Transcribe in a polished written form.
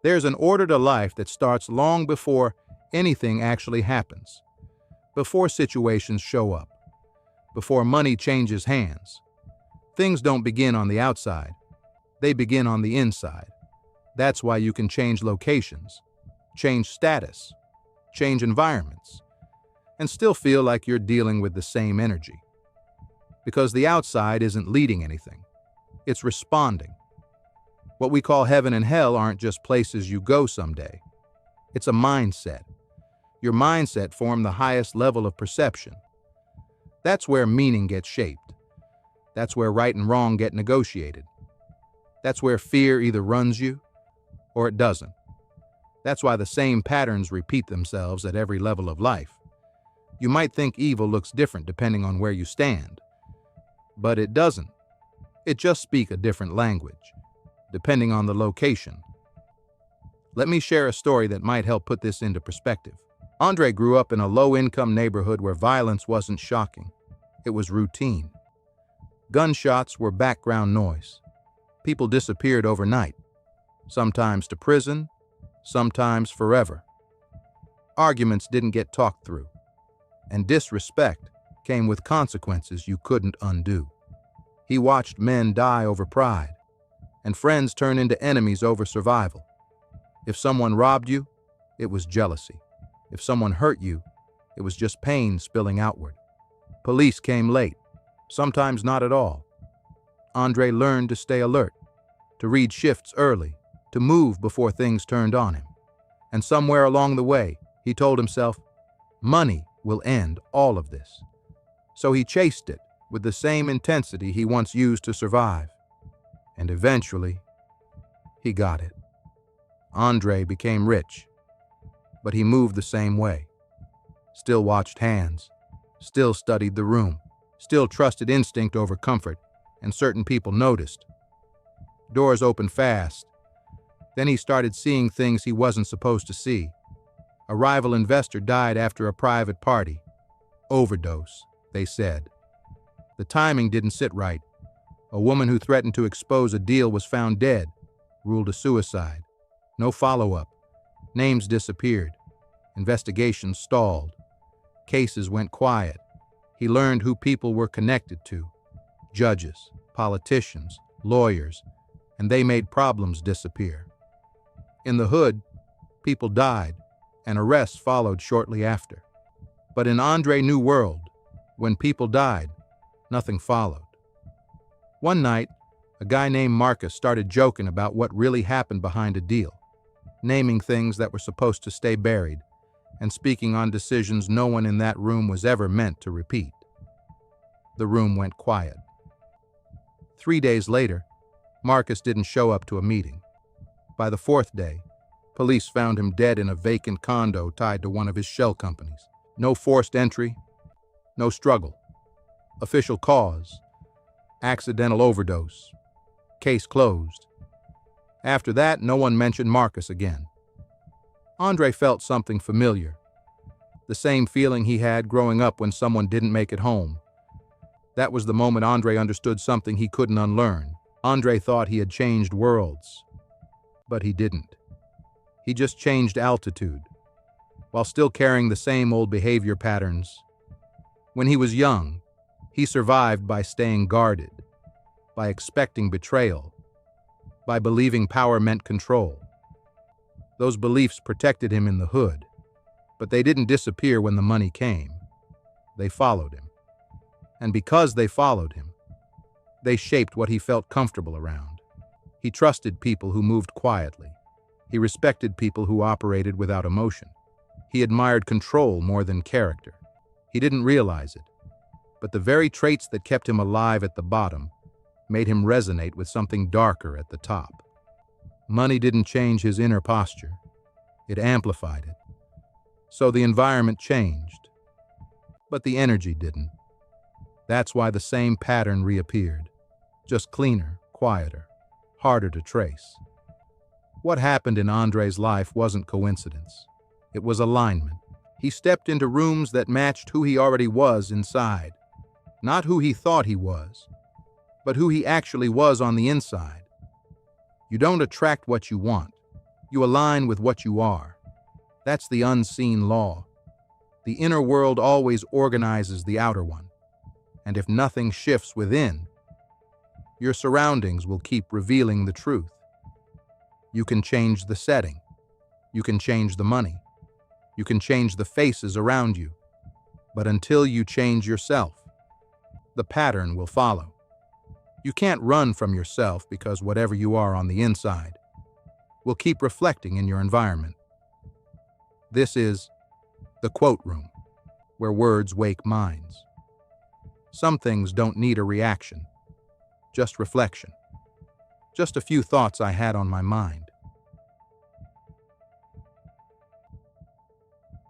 There's an order to life that starts long before anything actually happens, before situations show up, before money changes hands. Things don't begin on the outside, they begin on the inside. That's why you can change locations, change status, change environments, and still feel like you're dealing with the same energy. Because the outside isn't leading anything, it's responding. What we call heaven and hell aren't just places you go someday. It's a mindset. Your mindset forms the highest level of perception. That's where meaning gets shaped. That's where right and wrong get negotiated. That's where fear either runs you or it doesn't. That's why the same patterns repeat themselves at every level of life. You might think evil looks different depending on where you stand, but it doesn't. It just speaks a different language, depending on the location. Let me share a story that might help put this into perspective. Andre grew up in a low-income neighborhood where violence wasn't shocking. It was routine. Gunshots were background noise. People disappeared overnight, sometimes to prison, sometimes forever. Arguments didn't get talked through, and disrespect came with consequences you couldn't undo. He watched men die over pride, and friends turn into enemies over survival. If someone robbed you, it was jealousy. If someone hurt you, it was just pain spilling outward. Police came late, sometimes not at all. Andre learned to stay alert, to read shifts early, to move before things turned on him. And somewhere along the way, he told himself, money will end all of this. So he chased it with the same intensity he once used to survive. And eventually, he got it. Andre became rich, but he moved the same way. Still watched hands, still studied the room, still trusted instinct over comfort, and certain people noticed. Doors opened fast. Then he started seeing things he wasn't supposed to see. A rival investor died after a private party. Overdose, they said. The timing didn't sit right. A woman who threatened to expose a deal was found dead, ruled a suicide. No follow-up. Names disappeared. Investigations stalled. Cases went quiet. He learned who people were connected to. Judges, politicians, lawyers, and they made problems disappear. In the hood, people died, and arrests followed shortly after. But in Andre's new world, when people died, nothing followed. One night, a guy named Marcus started joking about what really happened behind a deal, naming things that were supposed to stay buried, and speaking on decisions no one in that room was ever meant to repeat. The room went quiet. 3 days later, Marcus didn't show up to a meeting. By the fourth day, police found him dead in a vacant condo tied to one of his shell companies. No forced entry, no struggle. Official cause: accidental overdose. Case closed. After that, no one mentioned Marcus again. Andre felt something familiar. The same feeling he had growing up when someone didn't make it home. That was the moment Andre understood something he couldn't unlearn. Andre thought he had changed worlds, but he didn't. He just changed altitude, while still carrying the same old behavior patterns. When he was young, he survived by staying guarded, by expecting betrayal, by believing power meant control. Those beliefs protected him in the hood, but they didn't disappear when the money came. They followed him. And because they followed him, they shaped what he felt comfortable around. He trusted people who moved quietly. He respected people who operated without emotion. He admired control more than character. He didn't realize it, but the very traits that kept him alive at the bottom made him resonate with something darker at the top. Money didn't change his inner posture. It amplified it. So the environment changed, but the energy didn't. That's why the same pattern reappeared, just cleaner, quieter, harder to trace. What happened in Andre's life wasn't coincidence. It was alignment. He stepped into rooms that matched who he already was inside. Not who he thought he was, but who he actually was on the inside. You don't attract what you want. You align with what you are. That's the unseen law. The inner world always organizes the outer one. And if nothing shifts within, your surroundings will keep revealing the truth. You can change the setting. You can change the money. You can change the faces around you. But until you change yourself, the pattern will follow. You can't run from yourself because whatever you are on the inside will keep reflecting in your environment. This is the quote room, where words wake minds. Some things don't need a reaction, just reflection. Just a few thoughts I had on my mind.